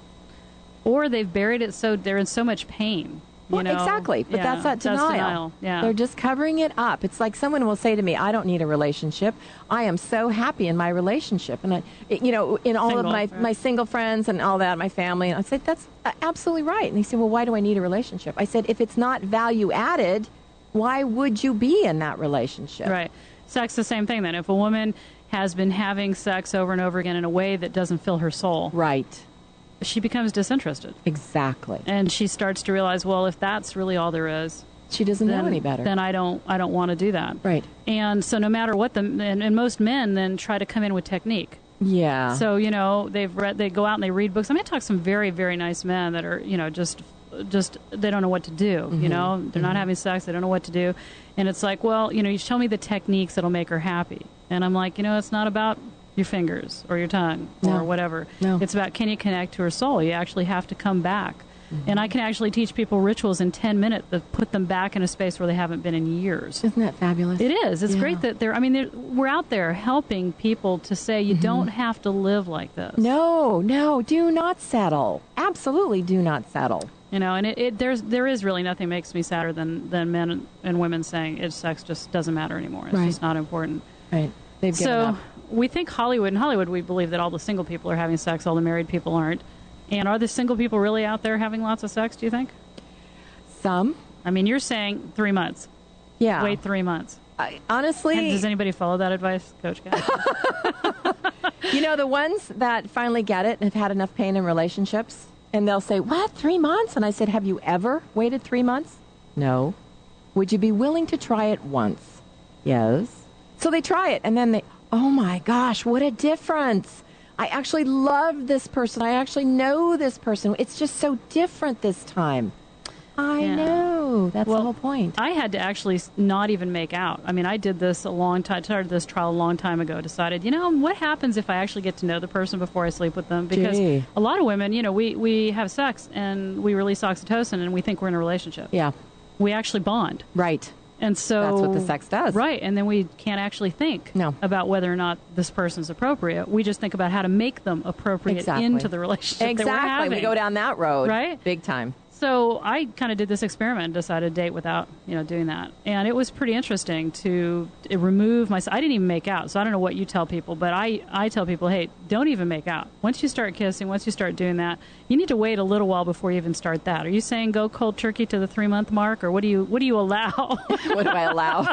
Or they've buried it so they're in so much pain. Exactly. But that's not denial. That's denial. Yeah. They're just covering it up. It's like someone will say to me, I don't need a relationship. I am so happy in my relationship. And, in all of my single friends and all that, my family. And I said, that's absolutely right. And they say, well, why do I need a relationship? I said, if it's not value added, why would you be in that relationship? Right. Sex, the same thing then. If a woman has been having sex over and over again in a way that doesn't fill her soul. Right. She becomes disinterested. Exactly. And she starts to realize, well, if that's really all there is, she doesn't know any better. Then I don't want to do that. Right. And so no matter what and most men then try to come in with technique. Yeah. So, they go out and they read books. I talk to some very, very nice men that are, just they don't know what to do, They're not having sex, they don't know what to do. And it's like, well, you show me the techniques that'll make her happy. And I'm like, it's not about your fingers or your tongue or whatever. No. It's about, can you connect to her soul? You actually have to come back. And I can actually teach people rituals in 10 minutes that put them back in a space where they haven't been in years. Isn't that fabulous? It is. It's great that we're out there helping people to say you don't have to live like this. No, do not settle. Absolutely do not settle. And there is really nothing makes me sadder than men and women saying sex just doesn't matter anymore. It's just not important. Right. They've given up. We think in Hollywood, we believe that all the single people are having sex, all the married people aren't. And are the single people really out there having lots of sex, do you think? Some. You're saying 3 months. Yeah. Wait 3 months. Honestly. And does anybody follow that advice, Coach Kathy? The ones that finally get it and have had enough pain in relationships, and they'll say, what, 3 months? And I said, have you ever waited 3 months? No. Would you be willing to try it once? Yes. So they try it, and then they, oh my gosh, what a difference. I actually love this person. I actually know this person. It's just so different this time. I know. That's the whole point. I had to actually not even make out. I did this started this trial a long time ago, decided, what happens if I actually get to know the person before I sleep with them? Because a lot of women, we have sex and we release oxytocin and we think we're in a relationship. Yeah. We actually bond. Right. And so that's what the sex does. Right. And then we can't actually think about whether or not this person's appropriate. We just think about how to make them appropriate into the relationship that we're having. We go down that road. Right? Big time. So I kind of did this experiment and decided to date without, doing that. And it was pretty interesting to remove myself. I didn't even make out, so I don't know what you tell people, but I tell people, hey, don't even make out. Once you start kissing, once you start doing that, you need to wait a little while before you even start that. Are you saying go cold turkey to the 3-month mark, or what do you allow? What do I allow?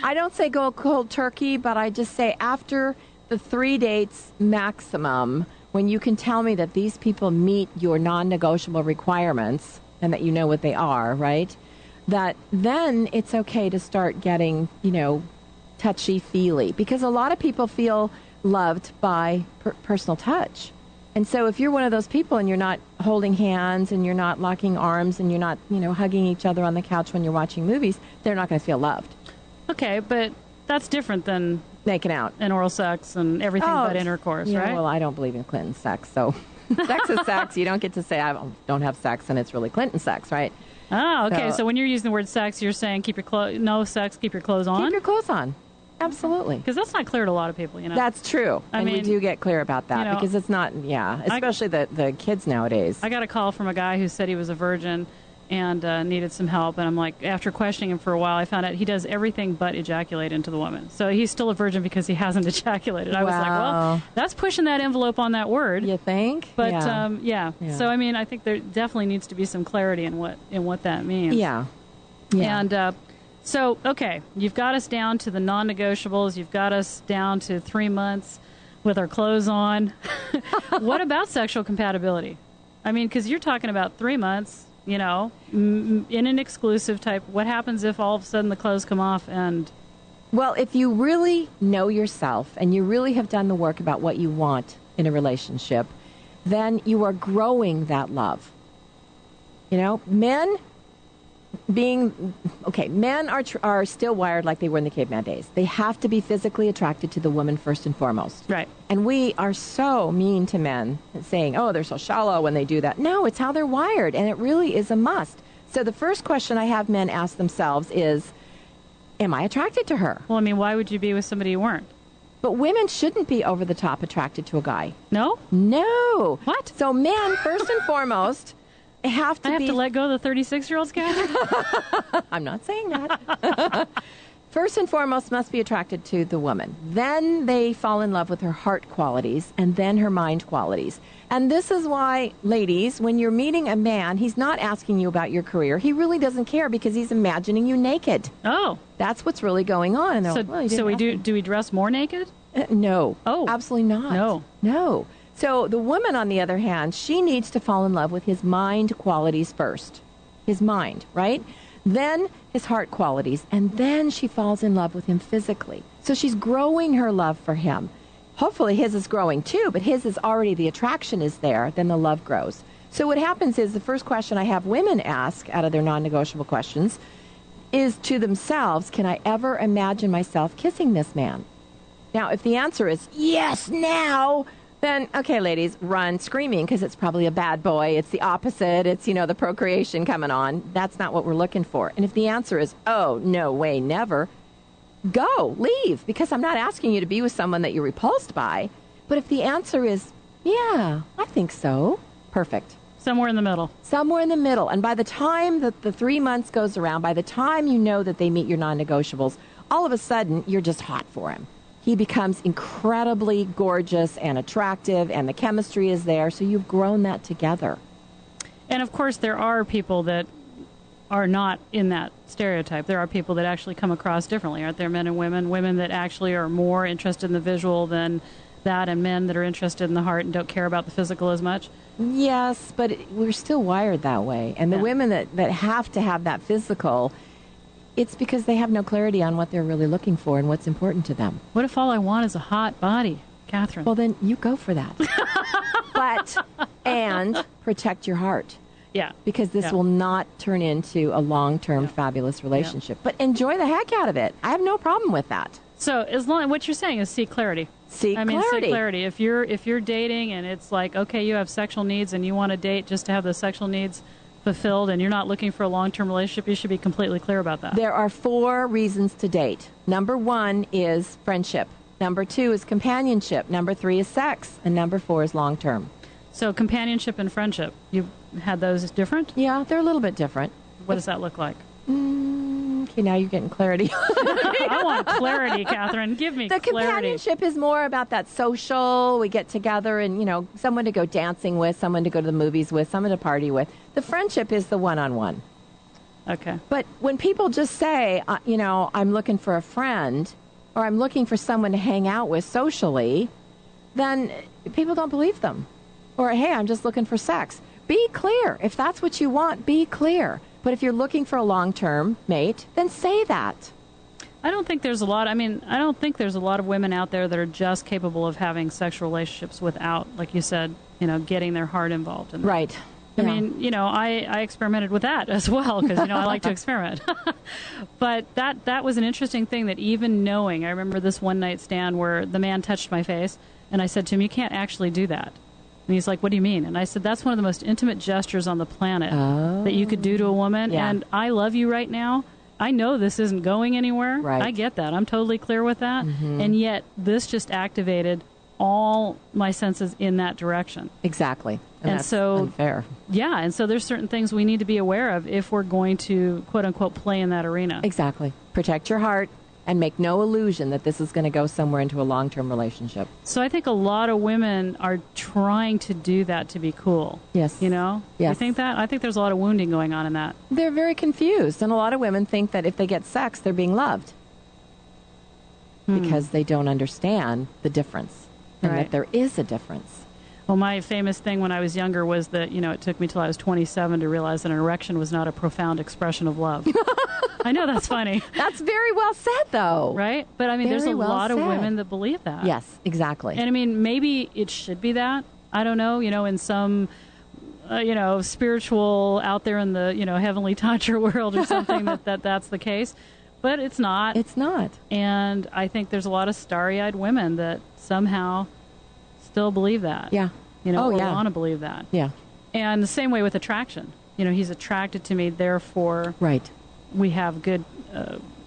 I don't say go cold turkey, but I just say after the 3 dates maximum, when you can tell me that these people meet your non-negotiable requirements and that you know what they are, right? That then it's okay to start getting, touchy-feely. Because a lot of people feel loved by personal touch. And so if you're one of those people and you're not holding hands and you're not locking arms and you're not, hugging each other on the couch when you're watching movies, they're not going to feel loved. Okay, but that's different than making out and oral sex and everything but intercourse, right? Well, I don't believe in Clinton sex, so sex is sex. You don't get to say I don't have sex and it's really Clinton sex, right? Oh, okay. So when you're using the word sex, you're saying keep your clothes keep your clothes on? Keep your clothes on. Absolutely. Because that's not clear to a lot of people, That's true. I mean, we do get clear about that because it's not, especially the kids nowadays. I got a call from a guy who said he was a virgin and needed some help. And I'm like, after questioning him for a while, I found out he does everything but ejaculate into the woman. So he's still a virgin because he hasn't ejaculated. I was like, well, that's pushing that envelope on that word. You think? But yeah. So I mean, I think there definitely needs to be some clarity in what that means. Yeah. And so, okay, you've got us down to the non-negotiables. You've got us down to 3 months with our clothes on. What about sexual compatibility? I mean, because you're talking about 3 months, in an exclusive type. What happens if all of a sudden the clothes come off and... Well, if you really know yourself and you really have done the work about what you want in a relationship, then you are growing that love. Men are still wired like they were in the caveman days. They have to be physically attracted to the woman first and foremost. Right. And we are so mean to men, saying, oh, they're so shallow when they do that. No, it's how they're wired, and it really is a must. So the first question I have men ask themselves is, am I attracted to her? Well, I mean, why would you be with somebody you weren't? But women shouldn't be over the top attracted to a guy. No? No. What? So men, first and foremost... I have to let go of the 36-year-olds, Katherin? I'm not saying that. First and foremost, must be attracted to the woman. Then they fall in love with her heart qualities and then her mind qualities. And this is why, ladies, when you're meeting a man, he's not asking you about your career. He really doesn't care because he's imagining you naked. Oh. That's what's really going on. And do we dress more naked? No. Oh. Absolutely not. No. So the woman, on the other hand, she needs to fall in love with his mind qualities first. His mind, right? Then his heart qualities. And then she falls in love with him physically. So she's growing her love for him. Hopefully his is growing too, but his is already, the attraction is there, then the love grows. So what happens is the first question I have women ask out of their non-negotiable questions is to themselves, can I ever imagine myself kissing this man? Now, if the answer is yes, now... then, okay, ladies, run screaming because it's probably a bad boy. It's the opposite. It's, the procreation coming on. That's not what we're looking for. And if the answer is, oh, no way, never, go, leave, because I'm not asking you to be with someone that you're repulsed by. But if the answer is, yeah, I think so, perfect. Somewhere in the middle. Somewhere in the middle. And by the time that the 3 months goes around, by the time you know that they meet your non-negotiables, all of a sudden, you're just hot for him. He becomes incredibly gorgeous and attractive, and the chemistry is there, so you've grown that together. And, of course, there are people that are not in that stereotype. There are people that actually come across differently, aren't there? Men and women that actually are more interested in the visual than that, and men that are interested in the heart and don't care about the physical as much. Yes, but we're still wired that way. And the women that have to have that physical... it's because they have no clarity on what they're really looking for and what's important to them. What if all I want is a hot body, Katherin? Well, then you go for that. And protect your heart. Yeah. Because this will not turn into a long-term fabulous relationship. But enjoy the heck out of it. I have no problem with that. So as long what you're saying is seek clarity. Seek clarity. If you're dating and it's like, okay, you have sexual needs and you want to date just to have those sexual needs fulfilled and you're not looking for a long-term relationship, you should be completely clear about that. There are 4 reasons to date. Number 1 is friendship. Number 2 is companionship. Number 3 is sex. And number 4 is long-term. So companionship and friendship, you had those as different? Yeah, they're a little bit different. What does that look like? Okay, now you're getting clarity. I want clarity, Katherin. Give me clarity. The companionship is more about that social. We get together and, someone to go dancing with, someone to go to the movies with, someone to party with. The friendship is the one-on-one. Okay. But when people just say, I'm looking for a friend or I'm looking for someone to hang out with socially, then people don't believe them. Or, hey, I'm just looking for sex. Be clear. If that's what you want, be clear. But if you're looking for a long-term mate, then say that. I don't think there's a lot of women out there that are just capable of having sexual relationships without, like you said, getting their heart involved in that. Right. I mean, I experimented with that as well because, I like to experiment. But that was an interesting thing that even knowing, I remember this one-night stand where the man touched my face and I said to him, you can't actually do that. And he's like, what do you mean? And I said, that's one of the most intimate gestures on the planet that you could do to a woman. Yeah. And I love you right now. I know this isn't going anywhere. Right. I get that. I'm totally clear with that. Mm-hmm. And yet this just activated all my senses in that direction. Exactly. And that's so unfair. Yeah. And so there's certain things we need to be aware of if we're going to, quote unquote, play in that arena. Exactly. Protect your heart. And make no illusion that this is going to go somewhere into a long-term relationship. So I think a lot of women are trying to do that to be cool. Yes. Yes. You think that? I think there's a lot of wounding going on in that. They're very confused. And a lot of women think that if they get sex, they're being loved. Because they don't understand the difference. And that there is a difference. Well, my famous thing when I was younger was that, it took me till I was 27 to realize that an erection was not a profound expression of love. I know that's funny. That's very well said, though. Right? But, I mean, there's a lot of women that believe that. Yes, exactly. And, I mean, maybe it should be that. I don't know, in some, spiritual out there in the, heavenly Tantra world or something that's the case. But it's not. It's not. And I think there's a lot of starry-eyed women that somehow still believe that. Yeah. Or want to believe that. Yeah. And the same way with attraction. He's attracted to me, therefore we have good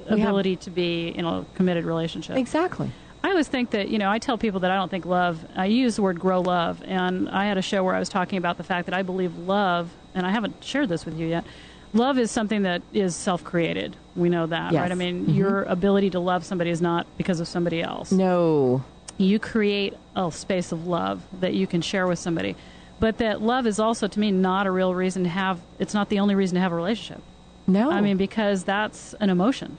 ability to be in a committed relationship. Exactly. I always think that, I tell people that I don't think love, I use the word grow love, and I had a show where I was talking about the fact that I believe love, and I haven't shared this with you yet, love is something that is self-created. We know that, right? I mean, your ability to love somebody is not because of somebody else. No. You create a space of love that you can share with somebody. But that love is also, to me, not a real reason to have, it's not the only reason to have a relationship. No. I mean, because that's an emotion.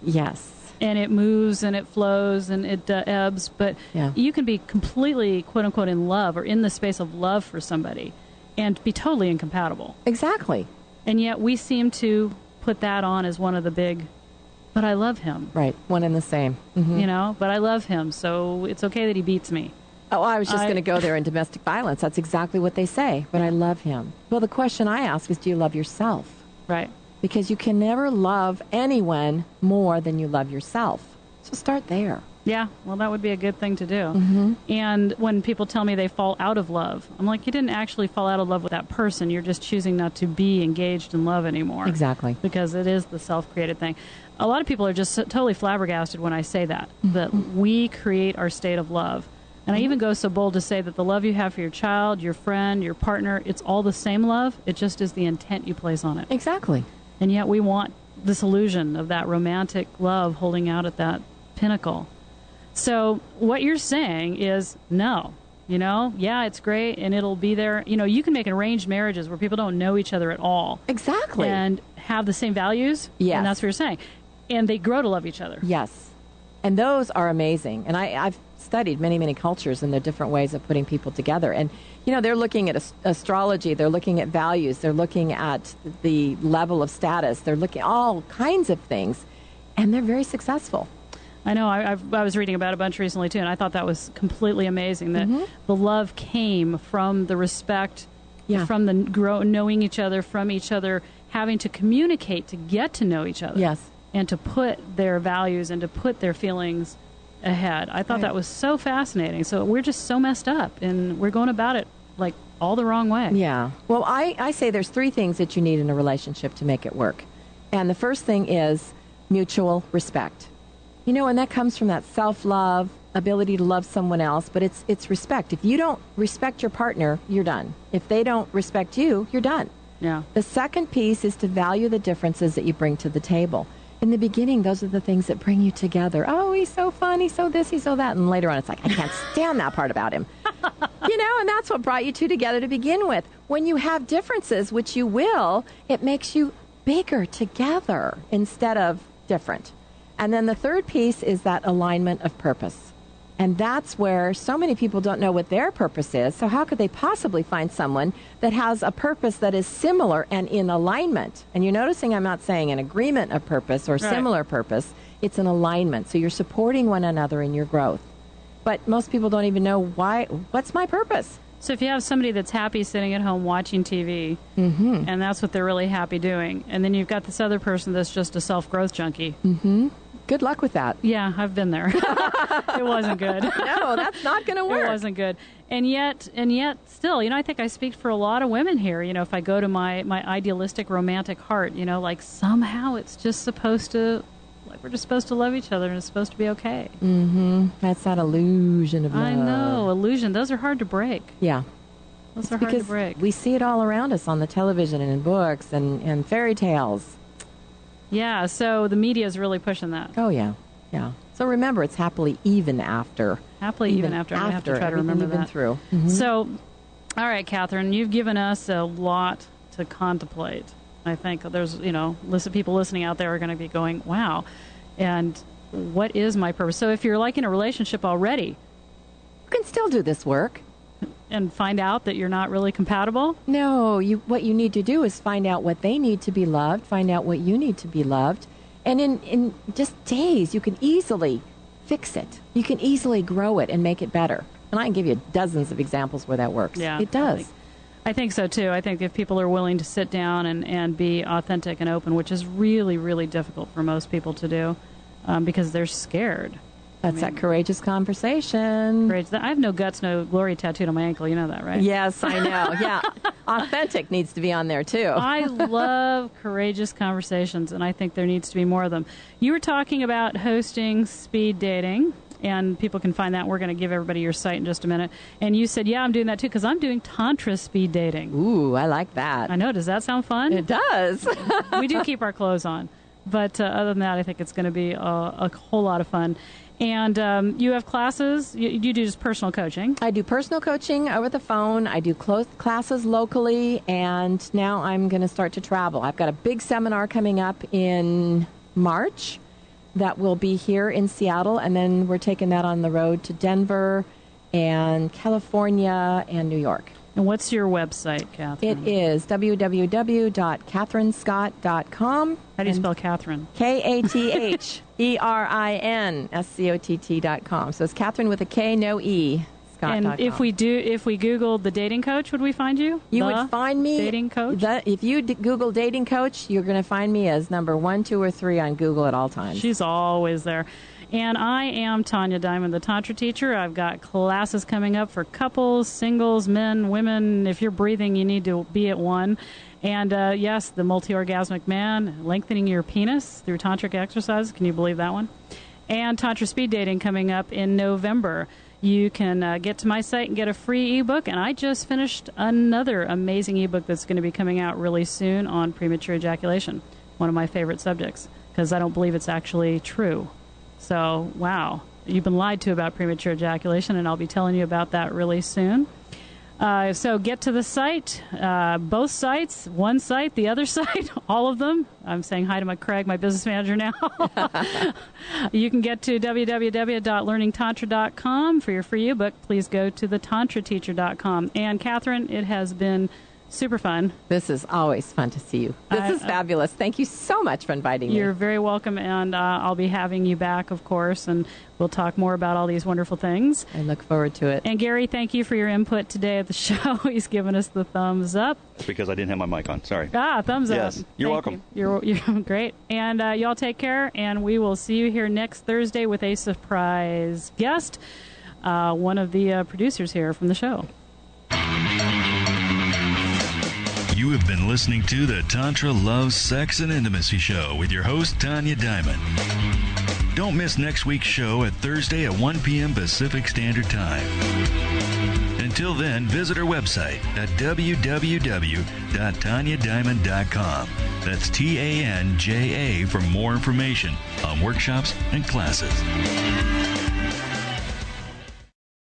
Yes. And it moves and it flows and it ebbs. But you can be completely, quote unquote, in love or in the space of love for somebody and be totally incompatible. Exactly. And yet we seem to put that on as one of the big, but I love him. Right. One and the same. Mm-hmm. But I love him, so it's okay that he beats me. Oh, I was just going to go there in domestic violence. That's exactly what they say. But I love him. Well, the question I ask is, do you love yourself? Right. Because you can never love anyone more than you love yourself. So start there. Yeah, well, that would be a good thing to do. Mm-hmm. And when people tell me they fall out of love, I'm like, you didn't actually fall out of love with that person. You're just choosing not to be engaged in love anymore. Exactly. Because it is the self-created thing. A lot of people are just totally flabbergasted when I say that, that we create our state of love. And I even go so bold to say that the love you have for your child, your friend, your partner, it's all the same love. It just is the intent you place on it. Exactly. And yet we want this illusion of that romantic love holding out at that pinnacle. So what you're saying is no. Yeah, it's great and it'll be there. You can make arranged marriages where people don't know each other at all. Exactly. And have the same values. Yes. And that's what you're saying. And they grow to love each other. Yes. And those are amazing. And I've studied many, many cultures and their different ways of putting people together. And, they're looking at astrology. They're looking at values. They're looking at the level of status. They're looking at all kinds of things. And they're very successful. I know. I was reading about a bunch recently, too, and I thought that was completely amazing, that the love came from the respect, from the knowing each other, from each other, having to communicate to get to know each other. Yes. And to put their values and to put their feelings ahead. I thought that was so fascinating. So we're just so messed up, and we're going about it like all the wrong way. Yeah. Well, I say there's 3 things that you need in a relationship to make it work. And the first thing is mutual respect. And that comes from that self-love, ability to love someone else, but it's respect. If you don't respect your partner, you're done. If they don't respect you, you're done. Yeah. The second piece is to value the differences that you bring to the table. In the beginning, those are the things that bring you together. Oh, he's so fun, he's so this, he's so that. And later on, it's like, I can't stand that part about him. And that's what brought you two together to begin with. When you have differences, which you will, it makes you bigger together instead of different. And then the third piece is that alignment of purpose. And that's where so many people don't know what their purpose is. So how could they possibly find someone that has a purpose that is similar and in alignment? And you're noticing I'm not saying an agreement of purpose or similar purpose. It's an alignment. So you're supporting one another in your growth. But most people don't even know what's my purpose? So if you have somebody that's happy sitting at home watching TV, and that's what they're really happy doing, and then you've got this other person that's just a self-growth junkie. Good luck with that. Yeah, I've been there. It wasn't good. No, that's not going to work. It wasn't good. And yet still, I think I speak for a lot of women here. If I go to my idealistic romantic heart, like somehow it's just supposed to, like we're just supposed to love each other and it's supposed to be okay. That's that illusion of love. I know, illusion. Those are hard to break. Yeah. Those are hard to break. We see it all around us on the television and in books and fairy tales. Yeah, so the media is really pushing that. Oh, yeah. Yeah. So remember, it's happily even after. Happily even after. I'm going to have to try to remember that. Through. So, all right, Katherin, you've given us a lot to contemplate. I think there's, people listening out there are going to be going, wow, and what is my purpose? So if you're like in a relationship already, you can still do this work. And find out that you're not really compatible? No, what you need to do is find out what they need to be loved, find out what you need to be loved, and in just days, you can easily fix it. You can easily grow it and make it better. And I can give you dozens of examples where that works. Yeah, it does. I think so, too. I think if people are willing to sit down and be authentic and open, which is really, really difficult for most people to do because they're scared. That's that courageous conversation. I have no guts, no glory tattooed on my ankle. You know that, right? Yes, I know. Yeah. Authentic needs to be on there, too. I love courageous conversations, and I think there needs to be more of them. You were talking about hosting speed dating, and people can find that. We're going to give everybody your site in just a minute. And you said, yeah, I'm doing that, too, because I'm doing Tantra speed dating. Ooh, I like that. I know. Does that sound fun? It does. We do keep our clothes on. But other than that, I think it's going to be a whole lot of fun. And you have classes. You do just personal coaching. I do personal coaching over the phone. I do classes locally. And now I'm going to start to travel. I've got a big seminar coming up in March that will be here in Seattle. And then we're taking that on the road to Denver and California and New York. And what's your website, Katherin? It is www.katherinscott.com. How do you spell Katherin? KATHERINSCOTT.com. So it's Katherin with a K, no E. And if we Googled the dating coach, would we find you? You would find me. Dating coach? If you Google dating coach, you're going to find me as number 1, 2, or 3 on Google at all times. She's always there. And I am Tanya Diamond, the Tantra teacher. I've got classes coming up for couples, singles, men, women. If you're breathing, you need to be at one. And yes, the multi-orgasmic man, lengthening your penis through tantric exercises. Can you believe that one? And Tantra speed dating coming up in November. You can get to my site and get a free ebook. And I just finished another amazing ebook that's going to be coming out really soon on premature ejaculation, one of my favorite subjects, because I don't believe it's actually true. So, wow, you've been lied to about premature ejaculation, and I'll be telling you about that really soon. So get to the site, both sites, one site, the other site, all of them. I'm saying hi to Craig, my business manager now. You can get to www.learningtantra.com for your free ebook. Please go to thetantrateacher.com. And, Katherin, it has been super fun. This is always fun to see you. This is fabulous. Thank you so much for inviting me. You're very welcome, and I'll be having you back, of course, and we'll talk more about all these wonderful things. I look forward to it. And Gary, thank you for your input today at the show. He's given us the thumbs up. It's because I didn't have my mic on. Sorry. Thumbs up. Yes, you're welcome. You're great. And y'all take care, and we will see you here next Thursday with a surprise guest, one of the producers here from the show. You have been listening to the Tantra, Love, Sex, and Intimacy Show with your host, Tanya Diamond. Don't miss next week's show at Thursday at 1 p.m. Pacific Standard Time. Until then, visit our website at www.tanyadiamond.com. That's TANJA for more information on workshops and classes.